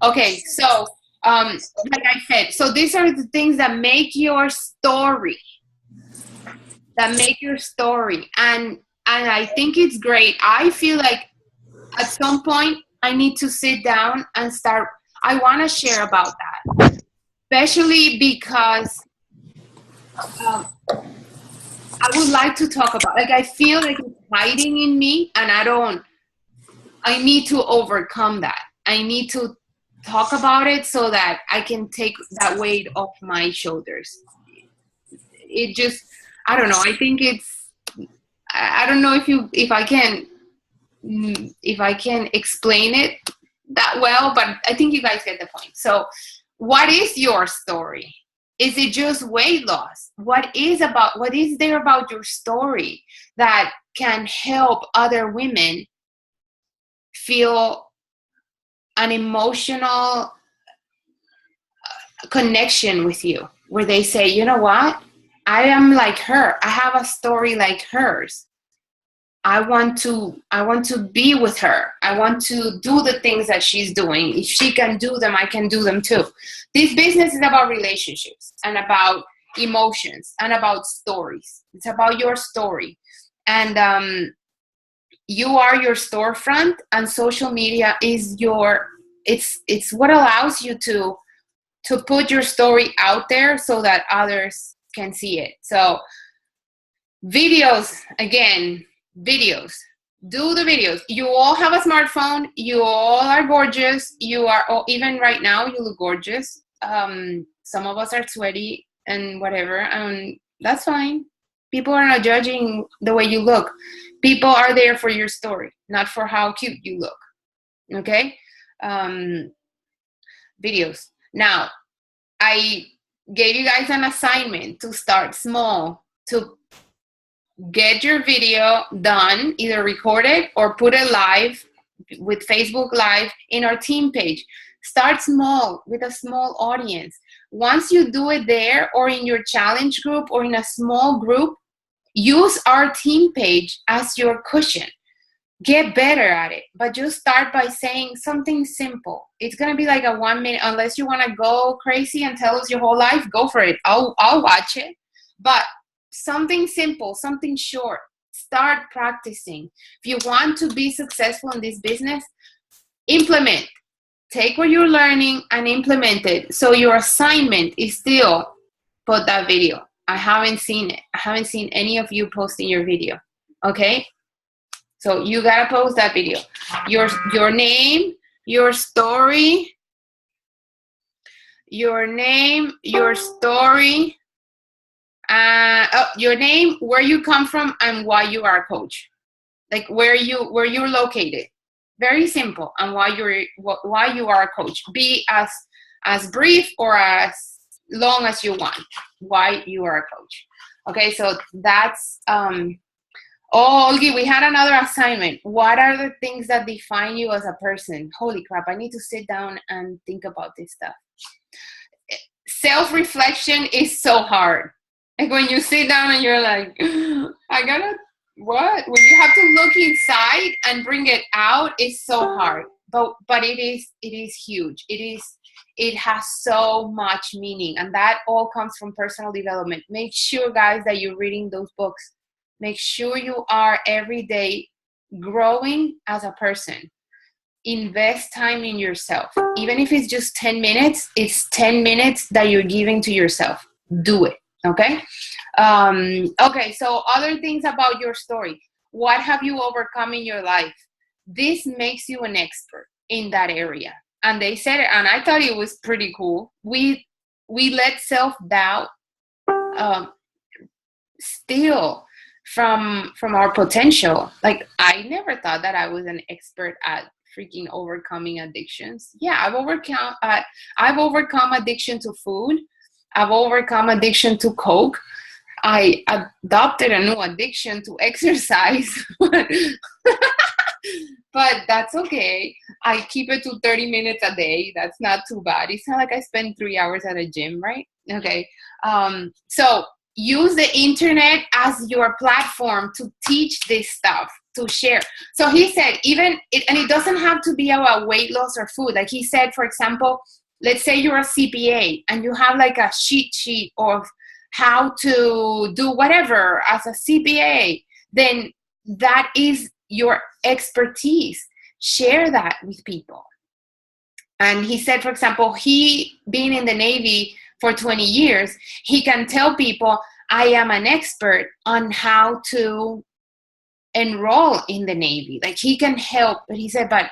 Okay, so like I said, so these are the things that make your story, and I think it's great. I feel like at some point I need to sit down and start. I want to share about that, especially because um, I would like to talk about. Like I feel like it's hiding in me, and I don't. I need to overcome that. I need to talk about it so that I can take that weight off my shoulders. It just, I don't know. I think it's, I don't know if I can, if I can explain it that well, but I think you guys get the point. So, what is your story? Is it just weight loss? What is there about your story that can help other women feel an emotional connection with you, where they say, you know what, I am like her, I have a story like hers, I want to be with her, I want to do the things that she's doing. If she can do them, I can do them too. This business is about relationships and about emotions and about stories. It's about your story. And you are your storefront, and social media is your, it's what allows you to put your story out there so that others can see it. So videos, again, videos. Do the videos. You all have a smartphone. You all are gorgeous. You are, oh, even right now, you look gorgeous. Some of us are sweaty and whatever. That's fine. People are not judging the way you look. People are there for your story, not for how cute you look. Okay? Um, Videos. Now, I gave you guys an assignment to start small, to get your video done, either record it or put it live with Facebook Live in our team page. Start small with a small audience. Once you do it there or in your challenge group or in a small group, use our team page as your cushion. Get better at it, but just start by saying something simple. It's gonna be like a 1 minute, unless you want to go crazy and tell us your whole life. Go for it. I'll watch it. But something simple, something short. Start practicing. If you want to be successful in this business, implement. Take what you're learning and implement it. So your assignment is still put that video. I haven't seen it. I haven't seen any of you posting your video. Okay? So you gotta post that video. Your name, your story, your name, your story, your name, where you come from, and why you are a coach. Like where you're located. Very simple. And why you are a coach. Be as brief or as long as you want. Why you are a coach. Okay, so that's oh, Olgi, we had another assignment. What are the things that define you as a person? Holy crap, I need to sit down and think about this stuff. Self-reflection is so hard. Like when you sit down and you're like, I gotta, what? When you have to look inside and bring it out, it's so hard. But it is huge. It has so much meaning. And that all comes from personal development. Make sure, guys, that you're reading those books. Make sure you are every day growing as a person. Invest time in yourself. Even if it's just 10 minutes, it's 10 minutes that you're giving to yourself. Do it, okay? Okay, so other things about your story. What have you overcome in your life? This makes you an expert in that area. And they said it, and I thought it was pretty cool. We let self-doubt steal from our potential. Like I never thought that I was an expert at freaking overcoming addictions. Yeah, I've overcome addiction to food. I've overcome addiction to Coke. I adopted a new addiction to exercise. But that's okay. I keep it to 30 minutes a day. That's not too bad. It's not like I spend 3 hours at a gym, right? Okay. So use the internet as your platform to teach this stuff. to share. So he said, and it doesn't have to be about weight loss or food. Like he said, for example, let's say you're a CPA and you have like a cheat sheet of how to do whatever as a CPA, then that is your expertise. Share that with people. And he said, for example, he being in the Navy for 20 years, he can tell people, I am an expert on how to enroll in the Navy. Like he can help, but he said, but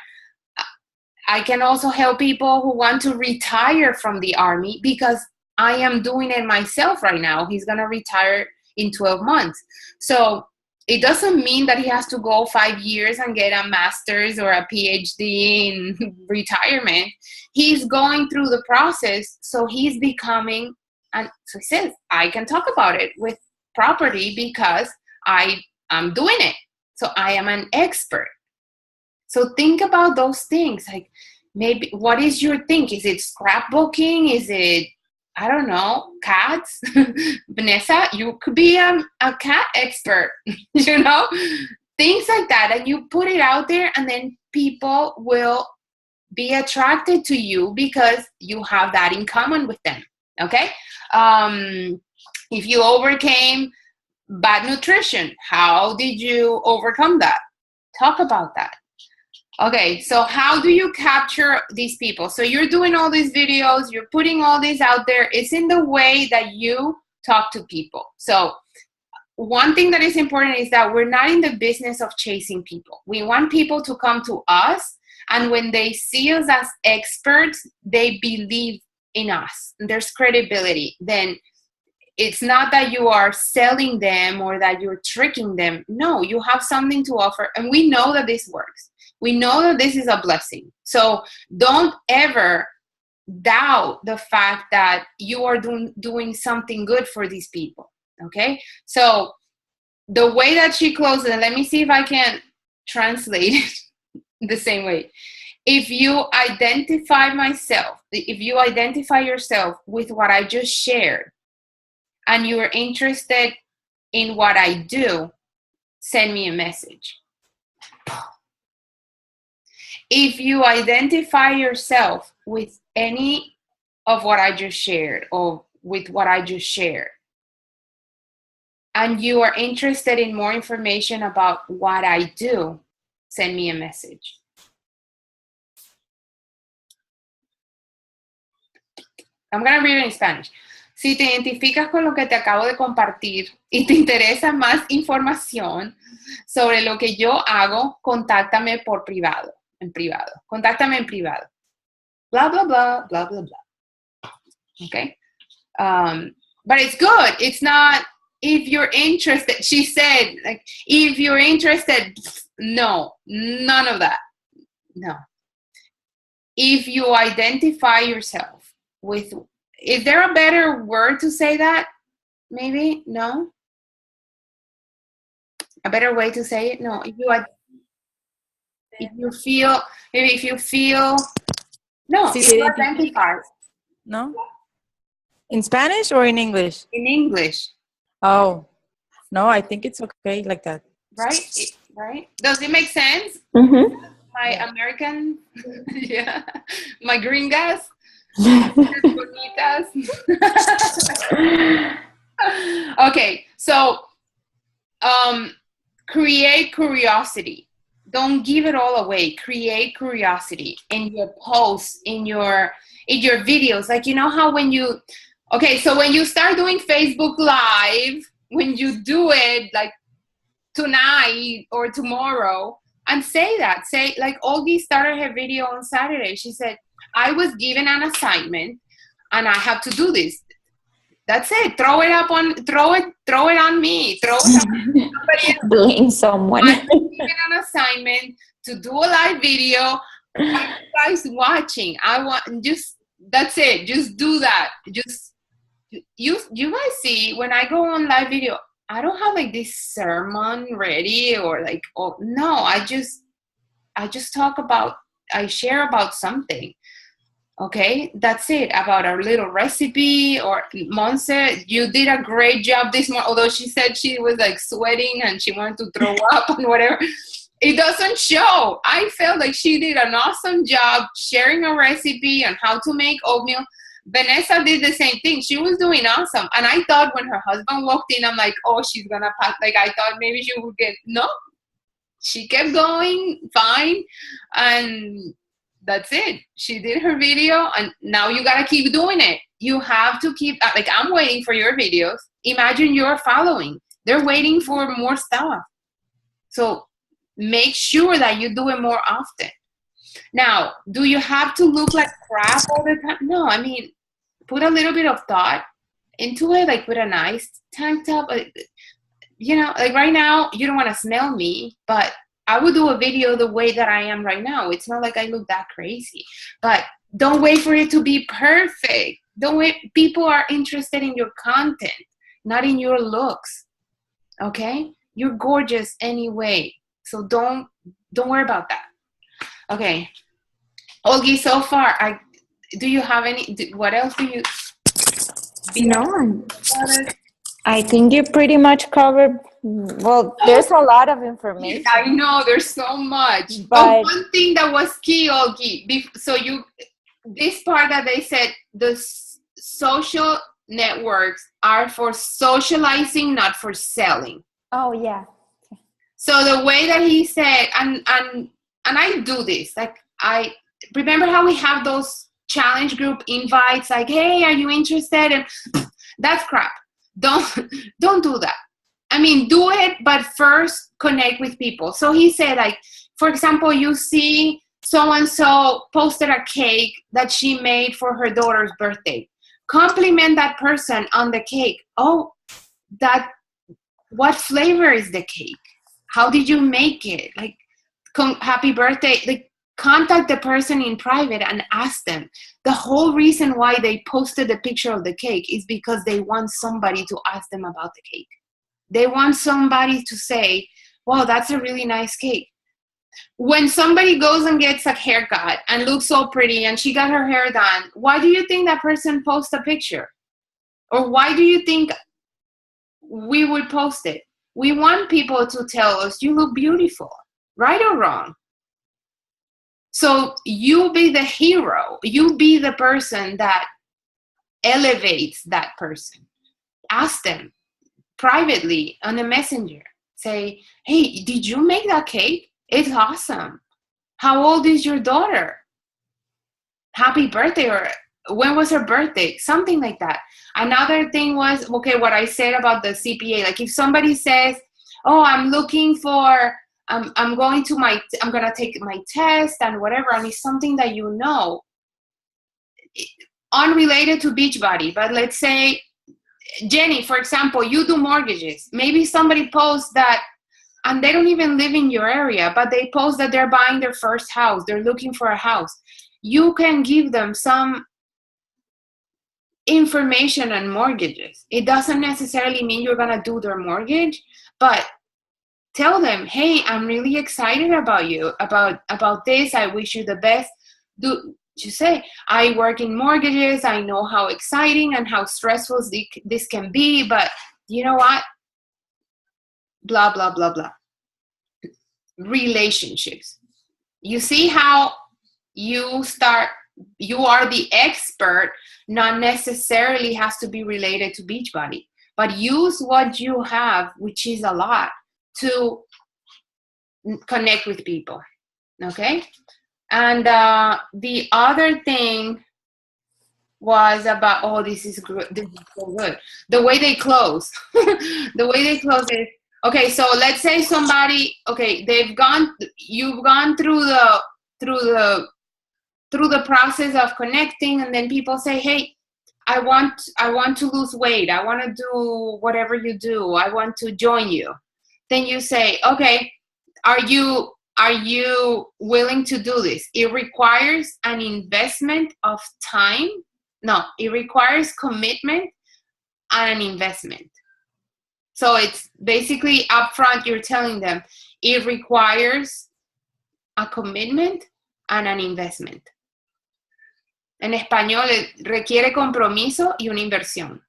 I can also help people who want to retire from the Army because I am doing it myself right now. He's going to retire in 12 months. So it doesn't mean that he has to go 5 years and get a master's or a PhD in retirement. He's going through the process. So he's becoming, and so he says, I can talk about it with property because I'm doing it. So I am an expert. So think about those things. Like maybe, what is your thing? Is it scrapbooking? Is it, I don't know, cats? Vanessa, you could be a cat expert, you know? Things like that. And you put it out there and then people will be attracted to you because you have that in common with them, okay? If you overcame bad nutrition, how did you overcome that? Talk about that. Okay, so how do you capture these people? So you're doing all these videos, you're putting all these out there. It's in the way that you talk to people. So one thing that is important is that we're not in the business of chasing people. We want people to come to us, and when they see us as experts, they believe in us. There's credibility. Then it's not that you are selling them or that you're tricking them. No, you have something to offer, and we know that this works. We know that this is a blessing. So don't ever doubt the fact that you are doing something good for these people, okay? So the way that she closes, and let me see if I can translate it the same way. If you identify yourself with what I just shared, and you are interested in what I do, send me a message. If you identify yourself with any of what I just shared or with what I just shared, and you are interested in more information about what I do, send me a message. I'm going to read it in Spanish. Si te identificas con lo que te acabo de compartir y te interesa más información sobre lo que yo hago, contáctame por privado. En privado. Contáctame en privado. Blah, blah, blah, blah, blah, blah. Okay? But it's good. It's not, if you're interested, she said, like, if you're interested, no, none of that. No. If you identify yourself with, is there a better word to say that? Maybe? No? A better way to say it? No. If you feel, no, if you identify. No? In Spanish or in English? In English. Oh, no, I think it's okay like that. Right? Right? Does it make sense? Mm-hmm. My American, yeah, my gringas, okay, so create curiosity. Don't give it all away. Create curiosity in your posts, in your videos. Like, you know how when you, okay, so when you start doing Facebook Live, when you do it like tonight or tomorrow, and say like Olgi started her video on Saturday. She said, I was given an assignment and I have to do this. That's it. Throw it on me. Throw it on somebody. Blame someone. I was given an assignment to do a live video. You guys watching. That's it. Just do that. Just you guys see when I go on live video, I don't have like this sermon ready or like, oh no, I just talk about, I share about something. Okay, that's it about our little recipe. Or Monse, you did a great job this morning, although she said she was like sweating and she wanted to throw up and whatever. It doesn't show. I felt like she did an awesome job sharing a recipe on how to make oatmeal. Vanessa did the same thing. She was doing awesome. And I thought when her husband walked in, I'm like, oh, she's going to pass. Like, I thought maybe she would get, no. She kept going, fine. And that's it. She did her video, and now you got to keep doing it. You have to keep, like, I'm waiting for your videos. Imagine you're following. They're waiting for more stuff. So make sure that you do it more often. Now, do you have to look like crap all the time? No, I mean, put a little bit of thought into it, like with a nice tank top. You know, like right now, you don't want to smell me, but I would do a video the way that I am right now. It's not like I look that crazy, but don't wait for it to be perfect. Don't wait. People are interested in your content, not in your looks. Okay? You're gorgeous anyway. So don't worry about that. Okay. Olgi, so far, do you have what else do you? No, I think you pretty much covered. Well, there's a lot of information. I know there's so much. But one thing that was key, Olgi, so this part that they said, the social networks are for socializing, not for selling. Oh yeah. So the way that he said, and I do this, like, I remember how we have those challenge group invites, like, hey, are you interested? And that's crap. Don't do that. I mean, do it, but first connect with people. So he said, like, for example, you see so-and-so posted a cake that she made for her daughter's birthday. Compliment that person on the cake. Oh, what flavor is the cake? How did you make it? Like, happy birthday. Like, contact the person in private and ask them. The whole reason why they posted the picture of the cake is because they want somebody to ask them about the cake. They want somebody to say, wow, that's a really nice cake. When somebody goes and gets a haircut and looks so pretty and she got her hair done, why do you think that person posts a picture? Or why do you think we would post it? We want people to tell us you look beautiful, right or wrong. So you be the hero. You be the person that elevates that person. Ask them privately on a messenger. Say, hey, did you make that cake? It's awesome. How old is your daughter? Happy birthday, or when was her birthday? Something like that. Another thing was, okay, what I said about the CPA. Like, if somebody says, oh, I'm looking for, I'm going to take my test and whatever, and it's something that you know, unrelated to Beachbody, but let's say, Jenny, for example, you do mortgages. Maybe somebody posts that, and they don't even live in your area, but they post that they're buying their first house. They're looking for a house. You can give them some information on mortgages. It doesn't necessarily mean you're going to do their mortgage, but tell them, hey, I'm really excited about you, about this. I wish you the best. You say, I work in mortgages. I know how exciting and how stressful this can be, but you know what? Blah, blah, blah, blah. Relationships. You see how you are the expert, not necessarily has to be related to Beachbody, but use what you have, which is a lot, to connect with people. Okay? And the other thing was about, oh, this is good. This is so good. The way they close. The way they close is, okay, so let's say somebody, okay, you've gone through the process of connecting, and then people say, hey, I want to lose weight. I want to do whatever you do. I want to join you. Then you say, okay, are you willing to do this? It requires an investment of time. No, it requires commitment and an investment. So it's basically upfront, you're telling them it requires a commitment and an investment. En español, requiere compromiso y una inversión.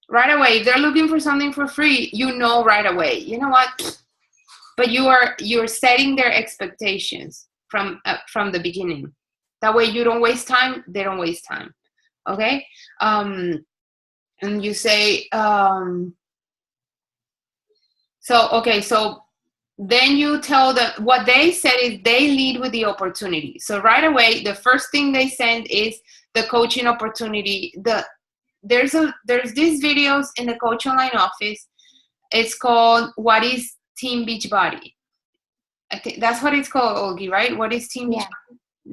Right away, if they're looking for something for free, you know right away, you know what? But you're setting their expectations from the beginning. That way you don't waste time, they don't waste time. Okay? And you say, so then you tell them, what they said is they lead with the opportunity. So right away, the first thing they send is the coaching opportunity. There's these videos in the Coach Online office. It's called What is Team Beachbody? I think that's what it's called, Olgi, right? What is Team Beachbody?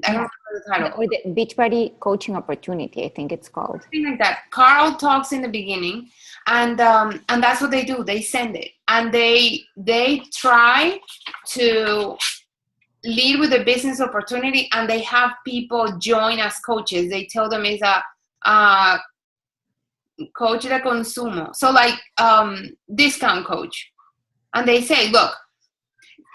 I don't remember the title. Or the Beachbody Coaching Opportunity, I think it's called. Something like that. Carl talks in the beginning, and that's what they do. They send it, and they try to lead with a business opportunity, and they have people join as coaches. They tell them it's a coach de consumo, so like discount coach, and they say, look,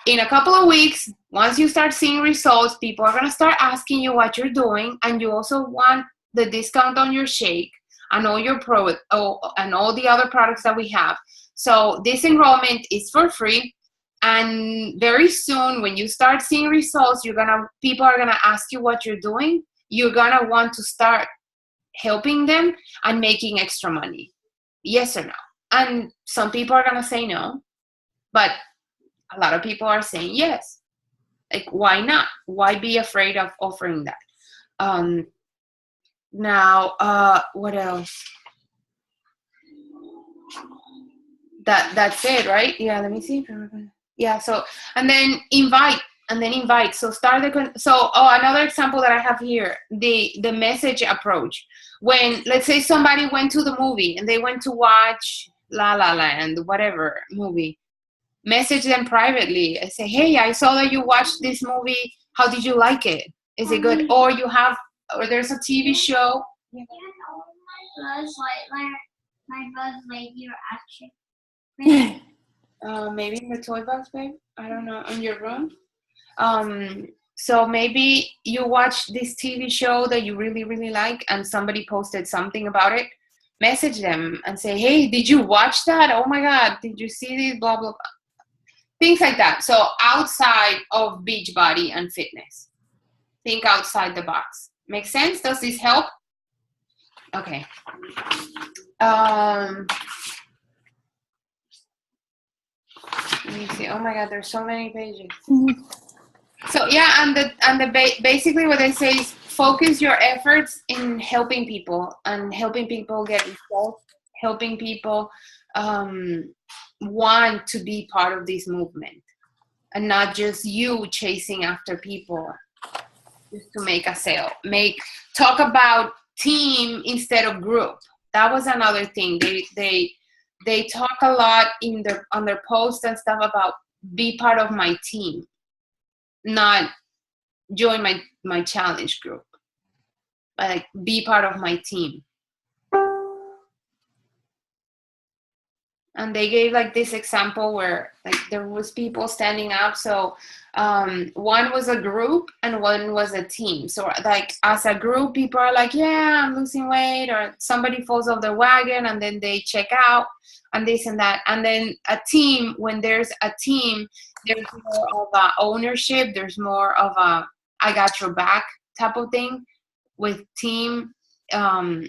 in a couple of weeks, once you start seeing results, people are going to start asking you what you're doing, and you also want the discount on your shake and all your and all the other products that we have. So this enrollment is for free, and very soon when you start seeing results, people are going to ask you what you're doing. You're going to want to start helping them and making extra money. Yes or no? And some people are going to say no, but a lot of people are saying yes. Like, why not? Why be afraid of offering that? Now, what else? That's it, right? Yeah, let me see. Yeah, so, and then invite. So another example that I have here, the message approach. When, let's say somebody went to the movie and they went to watch La La Land, whatever movie, message them privately. I say, hey, I saw that you watched this movie. How did you like it? Is it good? Or there's a TV show. Yeah. My Buzz Lightyear action. Maybe in the toy box, babe. I don't know. In your room. So maybe you watch this TV show that you really, really like, and somebody posted something about it. Message them and say, hey, did you watch that? Oh my God, did you see this? Blah, blah, blah. Things like that. So outside of Beachbody and fitness. Think outside the box. Make sense? Does this help? Okay. Let me see. Oh my God, there's so many pages. So yeah, basically what they say is focus your efforts in helping people and helping people get results, helping people want to be part of this movement, and not just you chasing after people just to make a sale. Talk about team instead of group. That was another thing. They talk a lot on their posts and stuff about be part of my team, not join my challenge group, but like be part of my team. And they gave like this example where like there was people standing up. So one was a group and one was a team. So like as a group, people are like, yeah, I'm losing weight, or somebody falls off the wagon and then they check out and this and that. And then a team, when there's a team, there's more of a ownership. There's more of a I got your back type of thing. With team,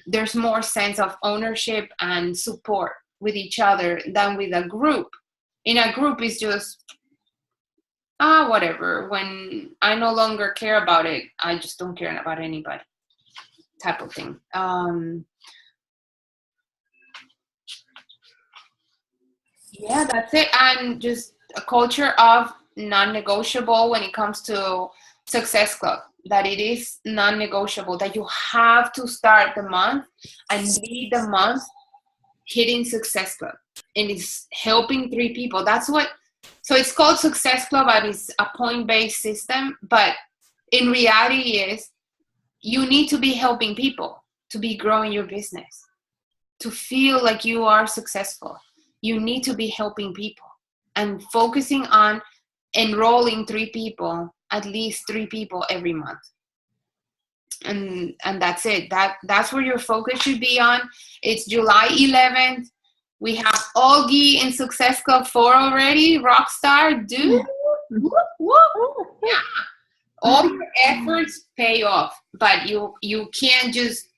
there's more sense of ownership and support with each other than with a group. In a group, it's just whatever. When I no longer care about it, I just don't care about anybody type of thing. Yeah, that's it. And just a culture of non-negotiable when it comes to Success Club, that it is non-negotiable, that you have to start the month and lead the month hitting Success Club, and it's helping 3 people. That's what, so it's called Success Club, but it's a point-based system. But in reality is you need to be helping people to be growing your business, to feel like you are successful. You need to be helping people and focusing on enrolling 3 people, at least 3 people every month. and that's it. That's where your focus should be on. It's July 11th. We have Augie in Success Club 4 already. Rockstar, dude. Woo, woo. Yeah. All your efforts pay off, but you can't just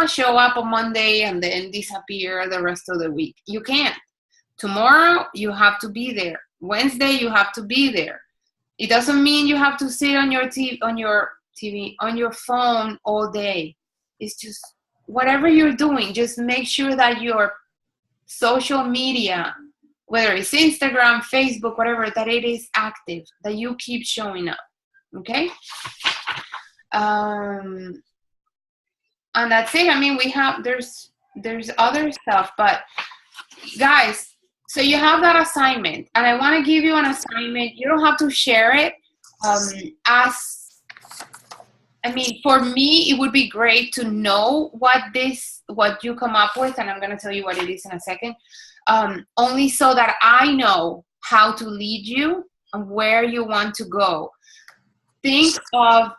show up on Monday and then disappear the rest of the week. You can't. Tomorrow you have to be there. Wednesday you have to be there. It doesn't mean you have to sit on your phone all day. It's just whatever you're doing, just make sure that your social media, whether it's Instagram, Facebook, whatever, that it is active, that you keep showing up. Okay? And that's it. I mean, there's other stuff, but guys, so you have that assignment, and I want to give you an assignment. You don't have to share it. For me, it would be great to know what you come up with, and I'm going to tell you what it is in a second, only so that I know how to lead you and where you want to go. Think of,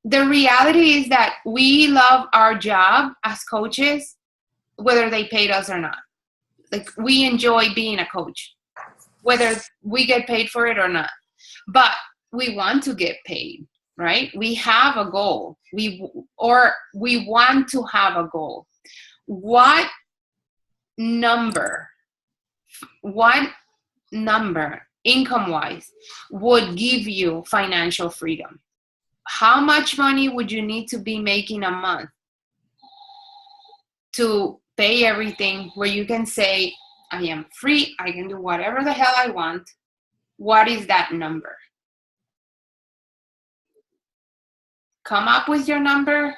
the reality is that we love our job as coaches, whether they paid us or not. Like, we enjoy being a coach, whether we get paid for it or not. But we want to get paid, right? We have a goal. We want to have a goal. What number, income-wise, would give you financial freedom? How much money would you need to be making a month to pay everything, where you can say, I am free, I can do whatever the hell I want? What is that number? Come up with your number.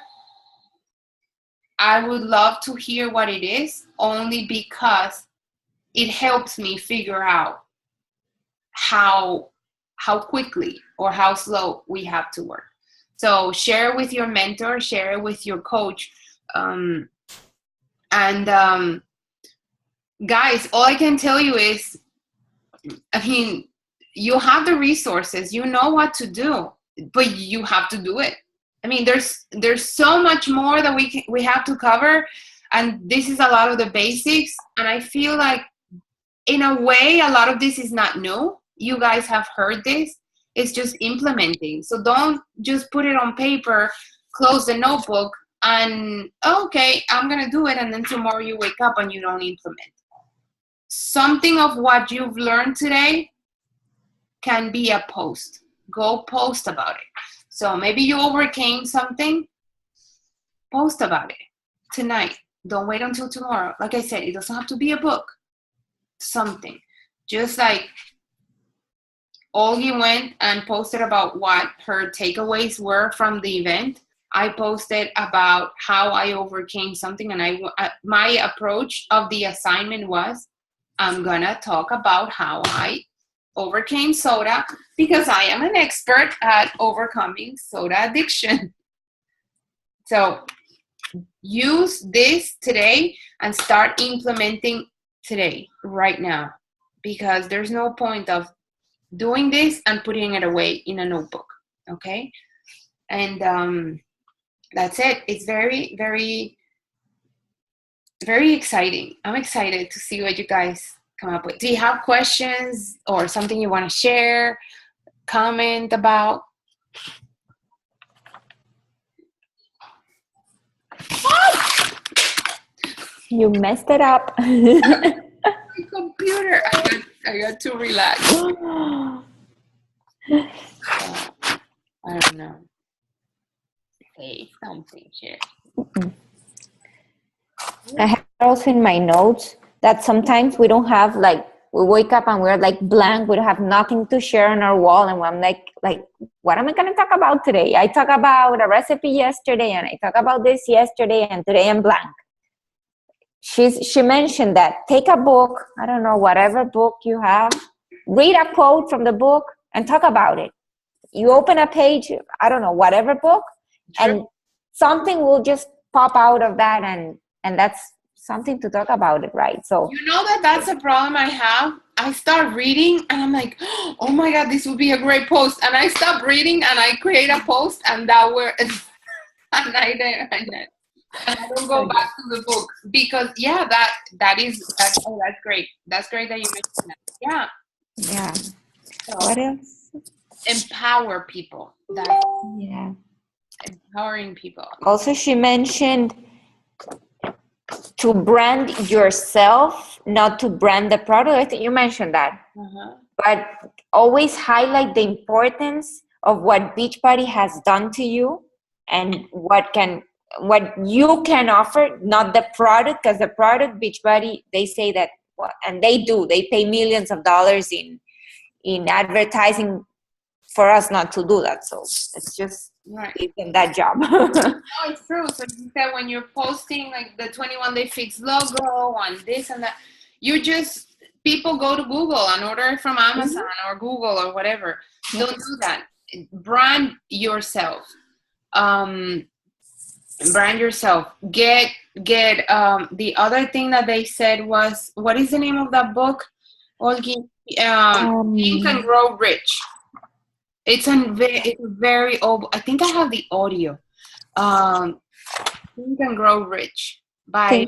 I would love to hear what it is, only because it helps me figure out how quickly or how slow we have to work. So share it with your mentor, share it with your coach. Guys, all I can tell you is, you have the resources, you know what to do, but you have to do it. There's so much more that we have to cover, and this is a lot of the basics. And I feel like, in a way, a lot of this is not new. You guys have heard this. It's just implementing. So don't just put it on paper, close the notebook, and okay, I'm gonna do it, and then tomorrow you wake up and you don't implement. Something of what you've learned today can be a post. Go post about it. So maybe you overcame something, post about it tonight. Don't wait until tomorrow. Like I said, it doesn't have to be a book. Something. Just like Augie went and posted about what her takeaways were from the event. I posted about how I overcame something, and my approach of the assignment was, I'm gonna talk about how I overcame soda, because I am an expert at overcoming soda addiction. So use this today and start implementing today, right now, because there's no point of doing this and putting it away in a notebook. Okay? And that's it. It's very, very, very exciting. I'm excited to see what you guys come up with. Do you have questions or something you want to share, comment about? You messed it up. My computer. I got too relaxed. I don't know. Say something, shit. I have also in my notes that sometimes we don't have, like, we wake up and we're like blank. We have nothing to share on our wall, and I'm like, what am I going to talk about today? I talked about a recipe yesterday, and I talked about this yesterday, and today I'm blank. She mentioned that take a book, I don't know, whatever book you have, read a quote from the book and talk about it. You open a page, I don't know, whatever book, sure, and something will just pop out of that, and that's something to talk about it, right? So you know that's a problem I have. I start reading and I'm like, oh my God, this would be a great post. And I stop reading and I create a post, and and I don't go back to the book because that's great. That's great that you mentioned that. Yeah. Yeah. So What else? empower people. That Yeah. empowering people. Also, she mentioned to brand yourself, not to brand the product. I think you mentioned that. Uh-huh. But always highlight the importance of what Beachbody has done to you and what you can offer, not the product, because the product Beachbody, they say that, and they pay millions of dollars in advertising for us not to do that. So it's just in that job. No, it's true. So you said when you're posting like the 21 Day Fix logo and this and that, people go to Google and order it from Amazon or Google or whatever. Don't do that. Brand yourself. Brand yourself. Get the other thing that they said was, what is the name of that book, Olgi? Think and Grow Rich. It's a very old. I think I have the audio. Think and Grow Rich by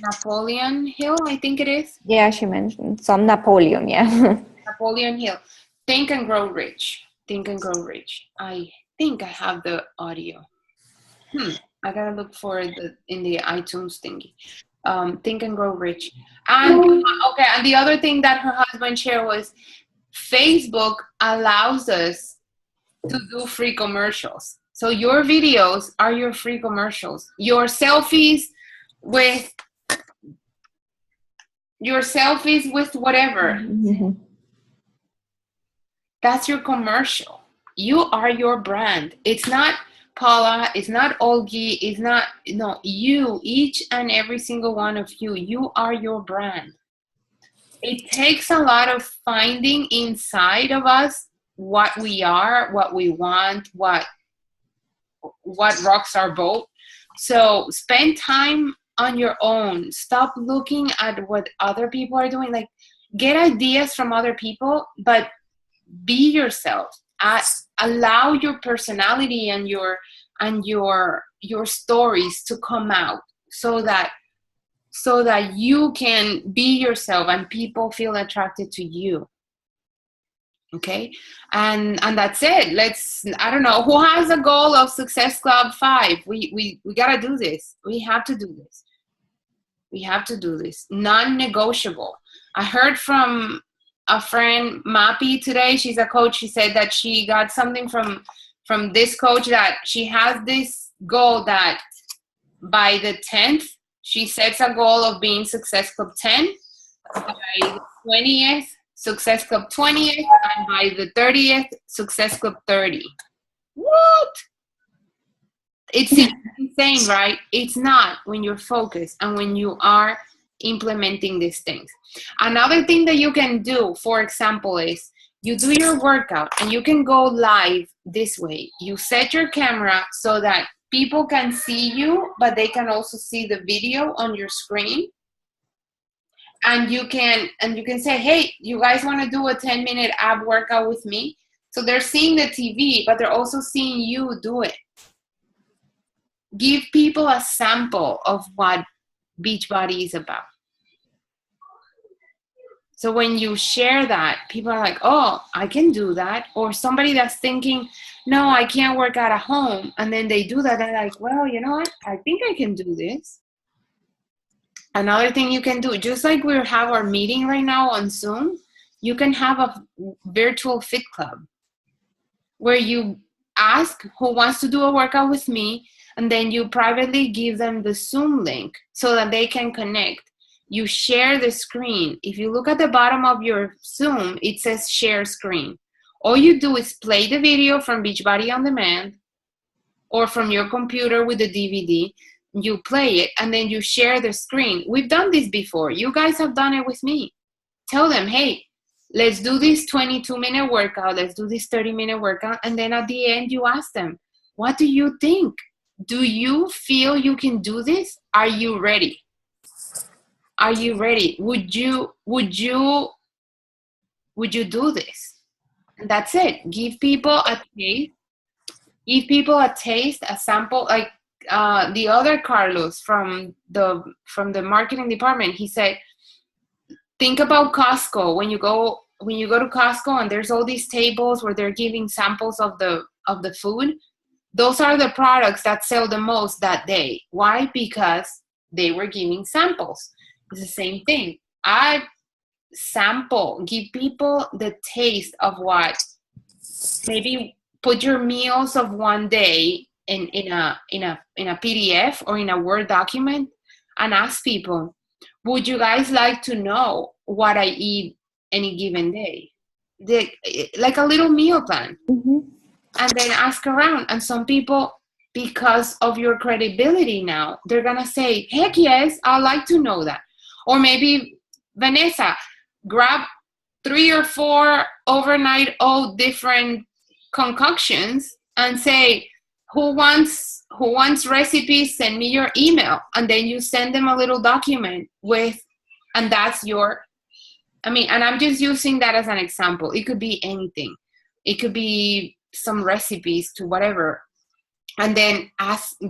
Napoleon Hill, I think it is. Yeah, she mentioned some Napoleon. Yeah. Napoleon Hill. Think and Grow Rich. Think and Grow Rich. I think I have the audio. I gotta look for it in the iTunes thingy. Think and Grow Rich. And and the other thing that her husband shared was Facebook allows us to do free commercials. So your videos are your free commercials. Your selfies with whatever. That's your commercial. You are your brand. It's not Paula, it's not Olgi, you, each and every single one of you are your brand. It takes a lot of finding inside of us what we are, what we want, what rocks our boat. So spend time on your own. Stop looking at what other people are doing. Like, get ideas from other people, but be yourself. Allow your personality and your stories to come out so that you can be yourself and people feel attracted to you. Okay, and that's it. I don't know who has a goal of Success Club 5. We gotta do this. We have to do this. Non-negotiable. I heard from a friend, Mappy, today. She's a coach. She said that she got something from this coach, that she has this goal that by the 10th, she sets a goal of being Success Club 10, by the 20th, Success Club 20th, and by the 30th, Success Club 30. What? It's insane, right? It's not when you're focused and when you are implementing these things. Another thing that you can do, for example, is you do your workout and you can go live this way. You set your camera so that people can see you, but they can also see the video on your screen. And you can say, hey, you guys want to do a 10-minute ab workout with me? So they're seeing the TV, but they're also seeing you do it. Give people a sample of what Beachbody is about. So when you share that, people are like, oh, I can do that. Or somebody that's thinking, no, I can't work out at home. And then they do that. They're like, well, you know what? I think I can do this. Another thing you can do, just like we have our meeting right now on Zoom, you can have a virtual fit club where you ask who wants to do a workout with me, and then you privately give them the Zoom link so that they can connect. You share the screen. If you look at the bottom of your Zoom, it says share screen. All you do is play the video from Beachbody On Demand or from your computer with the DVD. You play it and then you share the screen. We've done this before. You guys have done it with me. Tell them, hey, let's do this 22-minute workout. Let's do this 30-minute workout. And then at the end, you ask them, what do you think? Do you feel you can do this? Are you ready? Are you ready? Would you do this? And that's it. Give people a taste Give people a taste, a sample. Like the other Carlos from the marketing department, he said, think about Costco. When you go to Costco and there's all these tables where they're giving samples of the food, those are the products that sell the most that day. Why? Because they were giving samples. It's the same thing. Give people the taste of what. Maybe put your meals of one day in a PDF or in a Word document and ask people, would you guys like to know what I eat any given day? Like a little meal plan. Mm-hmm. And then ask around. And some people, because of your credibility now, they're going to say, heck yes, I'd like to know that. Or maybe, Vanessa, grab 3 or 4 overnight oat different concoctions and say, who wants recipes? Send me your email. And then you send them a little document and that's and I'm just using that as an example. It could be anything. It could be some recipes to whatever. And then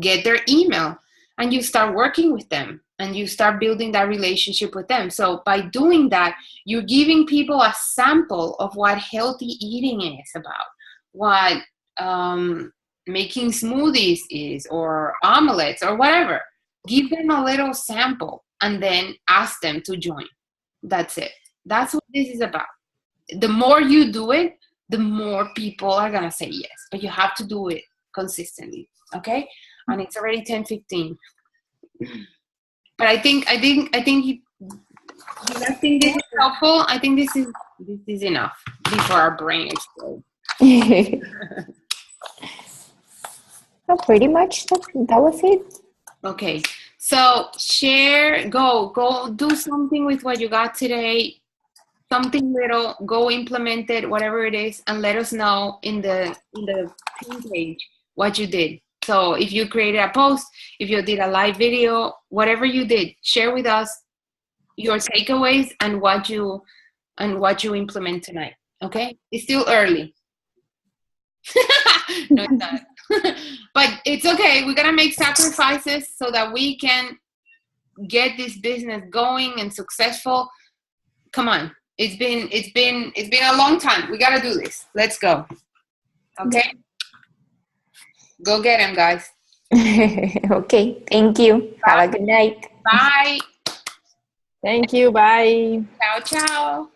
get their email and you start working with them and you start building that relationship with them. So by doing that, you're giving people a sample of what healthy eating is about, what making smoothies is, or omelets or whatever. Give them a little sample and then ask them to join. That's it. That's what this is about. The more you do it, the more people are gonna say yes, but you have to do it consistently. Okay? And it's already 10:15. But I think you guys think this is helpful. I think this is enough before our brain explodes. So pretty much that was it. Okay. So go do something with what you got today. Something little, go implement it, whatever it is, and let us know in the team page what you did. So if you created a post, if you did a live video, whatever you did, share with us your takeaways and what you implement tonight. Okay? It's still early. No, it's not. But it's okay. We're gonna make sacrifices so that we can get this business going and successful. Come on. It's been a long time. We gotta do this. Let's go. Okay? Go get him, guys. Okay. Thank you. Bye. Have a good night. Bye. Thank you. Bye. Ciao, ciao.